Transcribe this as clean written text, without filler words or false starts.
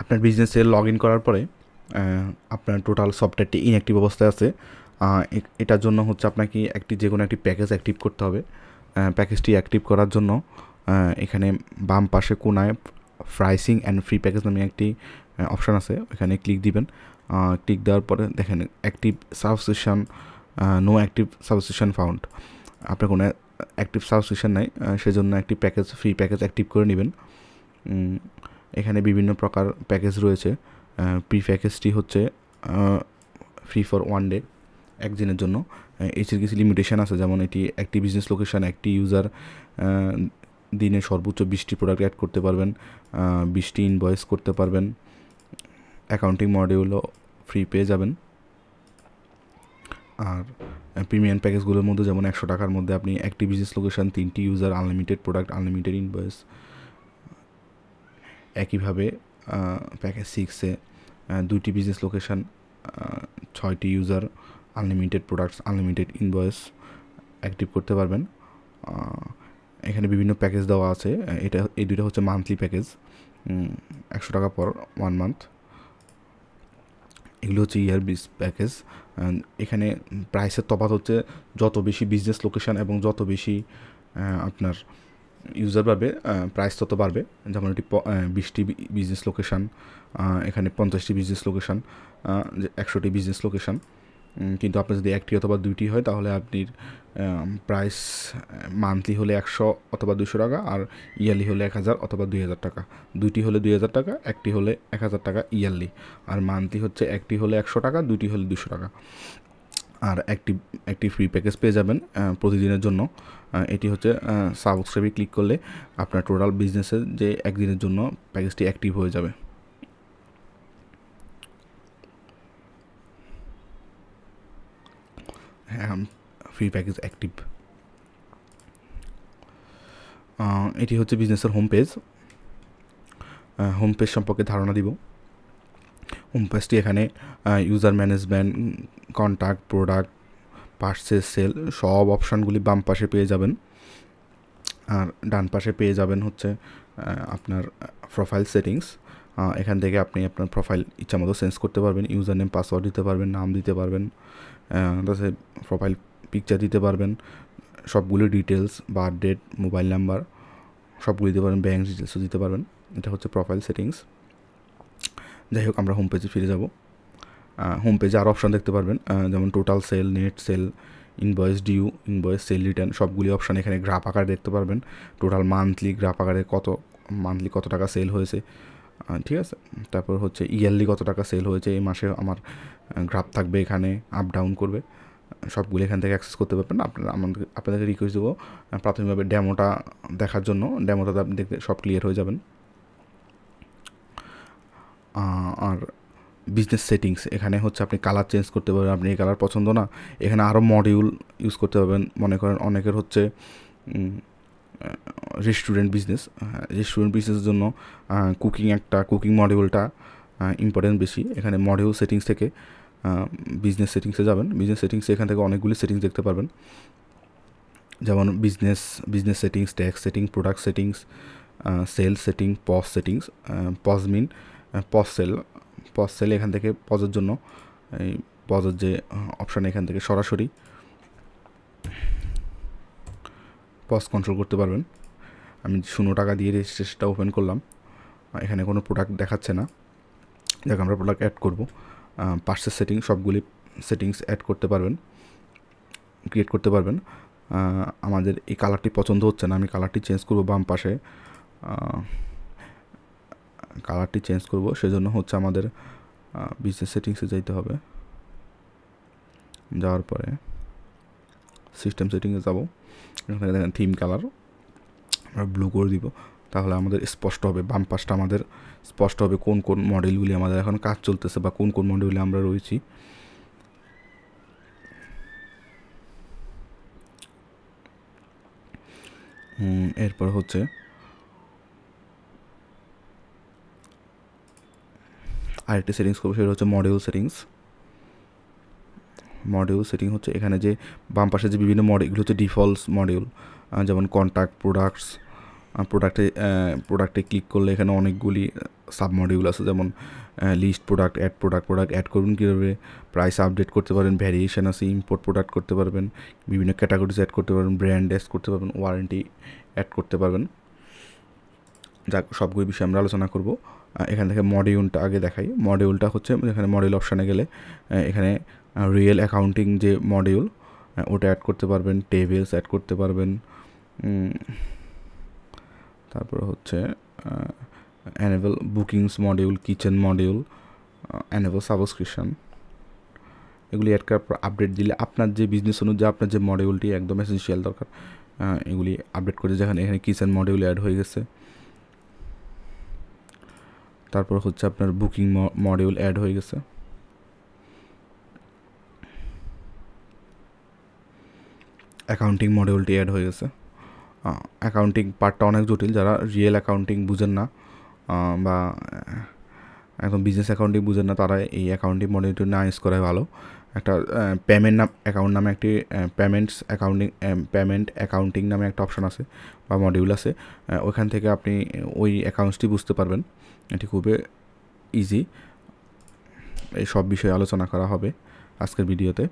আপনার বিজনেসে log in করার পরে আপনার টোটাল সফটওয়্যারটি ইনঅ্যাক্টিভ অবস্থায় আছে। এটার জন্য হচ্ছে আপনাকে যে কোনো একটি প্যাকেজ অ্যাক্টিভ করতে হবে। প্যাকেজটি অ্যাক্টিভ করার জন্য এখানে বাম পাশে কোনায় প্রাইসিং অ্যান্ড ফ্রি প্যাকেজ নামে একটি অপশান আছে, এখানে ক্লিক দিবেন। ক্লিক দেওয়ার পরে দেখেন active subscription, no active subscription found. আপনার কোনো অ্যাক্টিভ সাবস্ক্রিপশন নাই, সেজন্য একটি প্যাকেজ ফ্রি প্যাকেজ অ্যাক্টিভ করে নেবেন। এখানে বিভিন্ন প্রকার প্যাকেজ রয়েছে। প্রি প্যাকেজটি হচ্ছে ফ্রি ফর 1 ডে, একদিনের জন্য। এর কিছু লিমিটেশন আছে, যেমন এটি একটি বিজনেস লোকেশান, একটি ইউজার দিনে সর্বোচ্চ 20টি প্রোডাক্ট অ্যাড করতে পারবেন, 20টি ইনভয়েস করতে পারবেন, অ্যাকাউন্টিং মডিউলও ফ্রি পেয়ে যাবেন। আর প্রিমিয়াম প্যাকেজগুলোর মধ্যে যেমন 100 টাকার মধ্যে আপনি একটি বিজনেস লোকেশান, 3টি user, unlimited product, unlimited invoice. একইভাবে প্যাকেজ 6-এ 2টি বিজনেস লোকেশান, 6টি user, unlimited products, unlimited invoice active করতে পারবেন। এখানে বিভিন্ন প্যাকেজ দেওয়া আছে। এই দুটো হচ্ছে মান্থলি প্যাকেজ, 100 টাকা পর 1 মান্থ। এগুলো হচ্ছে ইয়ার বেস প্যাকেজ। এখানে প্রাইসের তফাৎ হচ্ছে যত বেশি বিজনেস লোকেশান এবং যত বেশি আপনার ইউজার বাড়বে প্রাইস তত বাড়বে। যেমন এটি 20টি বিজনেস লোকেশান, এখানে 50টি বিজনেস লোকেশান, 100টি বিজনেস লোকেশান। কিন্তু আপনার যদি 1টি অথবা 2টি হয় তাহলে আপনি প্রাইস মান্থলি হলে 100 অথবা 200 টাকা, আর ইয়ারলি হলে 1000 অথবা 2000 টাকা। 2টি হলে 2000 টাকা, 1টি হলে 1000 টাকা ইয়ারলি। আর মান্থলি হচ্ছে 1টি হলে 100 টাকা, 2টি হলে 200 টাকা। আর একটি ফ্রি প্যাকেজ পেয়ে যাবেন প্রতিদিনের জন্য। এটি হচ্ছে সাবস্ক্রাইবে ক্লিক করলে আপনার টোটাল বিজনেসের যে একদিনের জন্য প্যাকেজটি অ্যাক্টিভ হয়ে যাবে। হ্যাঁ, ফ্রি প্যাকেজ অ্যাক্টিভ। এটি হচ্ছে বিজনেসের হোম পেজ। হোম পেজ সম্পর্কে ধারণা দিব। হোম পেজটি এখানে user management, contact, product, purchase, sale সব অপশানগুলি বাম পাশে পেয়ে যাবেন। আর ডান পাশে পেয়ে যাবেন হচ্ছে আপনার প্রোফাইল সেটিংস। এখান থেকে আপনি আপনার প্রোফাইল ইচ্ছামতো চেঞ্জ করতে পারবেন, ইউজার নেম, পাসওয়ার্ড দিতে পারবেন, নাম দিতে পারবেন, তাছাড়া প্রোফাইল পিকচার দিতে পারবেন, সবগুলো details, birth date, mobile number সবগুলো দিতে পারবেন, ব্যাঙ্ক ডিটেলসও দিতে পারবেন। এটা হচ্ছে প্রোফাইল সেটিংস। যাই হোক, আমরা হোম পেজে ফিরে যাব। হোম পেজে আরও অপশান দেখতে পারবেন, যেমন total sale, net sale, invoice due, invoice sale return, সবগুলি অপশান এখানে গ্রাফ আকারে দেখতে পারবেন। টোটাল মান্থলি গ্রাফ আকারে মান্থলি কত টাকা সেল হয়েছে, ঠিক আছে। তারপর হচ্ছে ইয়ারলি কত টাকা সেল হয়েছে, এই মাসে আমার গ্রাফ থাকবে, এখানে আপ ডাউন করবে, সবগুলো এখান থেকে অ্যাক্সেস করতে পারবেন। আপনাদেরকে রিকোয়েস্ট দেবো প্রাথমিকভাবে ডেমোটা দেখার জন্য। ডেমোটা আপনি দেখতে সব ক্লিয়ার হয়ে যাবেন। আর বিজনেস সেটিংস, এখানে হচ্ছে আপনি কালার চেঞ্জ করতে পারবেন। আপনি এই কালার পছন্দ না, এখানে আরও মডিউল ইউজ করতে পারবেন। মনে করেন অনেকের হচ্ছে রেস্টুরেন্ট বিজনেসের জন্য কুকিং মডিউলটা ইম্পর্টেন্ট বেশি। এখানে মডিউল সেটিংস থেকে বিজনেস সেটিংসে যাবেন। বিজনেস সেটিংসে এখান থেকে অনেকগুলি সেটিংস দেখতে পারবেন, যেমন business settings, tax setting, product settings, sale setting, POS settings. POS sale এখান থেকে পজের জন্য এই পজের যে অপশান, এখান থেকে সরাসরি পজ কন্ট্রোল করতে পারবেন। আমি 0 টাকা দিয়ে রেজিস্ট্রেশনটা ওপেন করলাম, এখানে কোনো প্রোডাক্ট দেখাচ্ছে না। দেখ, আমরা প্রোডাক্ট অ্যাড করব। পার্সেস সেটিং, সবগুলি সেটিংস অ্যাড করতে পারবেন, ক্রিয়েট করতে পারবেন। আমাদের এই কালারটি পছন্দ হচ্ছে না, আমি কালারটি চেঞ্জ করব। বাম পাশে কালারটি চেঞ্জ করব, সেজন্য হচ্ছে আমাদের বিজনেস সেটিংসে যাইতে হবে। যাওয়ার পরে সিস্টেম সেটিংয়ে যাব, এখানে দেখেন থিম কালার আমরা ব্লু করে দিব, তাহলে আমাদের স্পষ্ট হবে। বাম পাশটা আমাদের স্পষ্ট হবে কোন কোন মডেলগুলি আমাদের এখন কাজ চলতেছে বা কোন কোন মডেলে আমরা রয়েছি। এরপর হচ্ছে আরেকটি সেটিংস করবো, সেটা হচ্ছে মডিউল সেটিং হচ্ছে এখানে যে বাম পাশে যে বিভিন্ন মডেল, এগুলো হচ্ছে ডিফল্টস মডিউল, যেমন কন্ট্যাক্ট, প্রোডাক্টস, প্রোডাক্টে ক্লিক করলে এখানে অনেকগুলি সাব মডিউল আছে, যেমন লিস্ট প্রোডাক্ট অ্যাড করবেন কীভাবে, প্রাইস আপডেট করতে পারেন, ভ্যারিয়েশন আছে, ইম্পোর্ট প্রোডাক্ট করতে পারবেন, বিভিন্ন ক্যাটাগরিজ অ্যাড করতে পারবেন, ব্র্যান্ড অ্যাড করতে পারবেন, ওয়ারেন্টি অ্যাড করতে পারবেন। যাক, সবগুলো বিষয়ে আমরা আলোচনা করব। এখান থেকে মডিউলটা আগে দেখাই। মডিউলটা হচ্ছে এখানে মডিউল অপশানে গেলে এখানে রিয়েল অ্যাকাউন্টিং যে মডিউল ওটা অ্যাড করতে পারবেন, টেবিলস অ্যাড করতে পারবেন, তারপর হচ্ছে annual bookings module, kitchen module, annual subscription, এগুলি অ্যাড করার পর আপডেট দিলে আপনার যে বিজনেস অনুযায়ী আপনার যে মডিউলটি একদম এসেনশিয়াল দরকার এগুলি আপডেট করে, যেখানে এখানে কিচেন মডিউল অ্যাড হয়ে গেছে। তারপর হচ্ছে আপনার বুকিং মডিউল অ্যাড হয়ে গেছে। অ্যাকাউন্টিং মডিউলটি অ্যাড হয়ে গেছে। অ্যাকাউন্টিং পার্টটা অনেক জটিল, যারা রিয়েল অ্যাকাউন্টিং বুঝেন না বা একদম বিজনেস অ্যাকাউন্টিং বুঝেন না, তারা এই অ্যাকাউন্টিং মডিউলটি না ইউজ করাই ভালো। একটা অ্যাকাউন্ট নামে একটি পেমেন্ট অ্যাকাউন্টিং নামে একটা অপশন আছে বা মডিউল আছে, ওইখান থেকে আপনি ওই অ্যাকাউন্টসটি বুঝতে পারবেন। এটি খুবই ইজি। এই সব বিষয়ে আলোচনা করা হবে আজকের ভিডিওতে।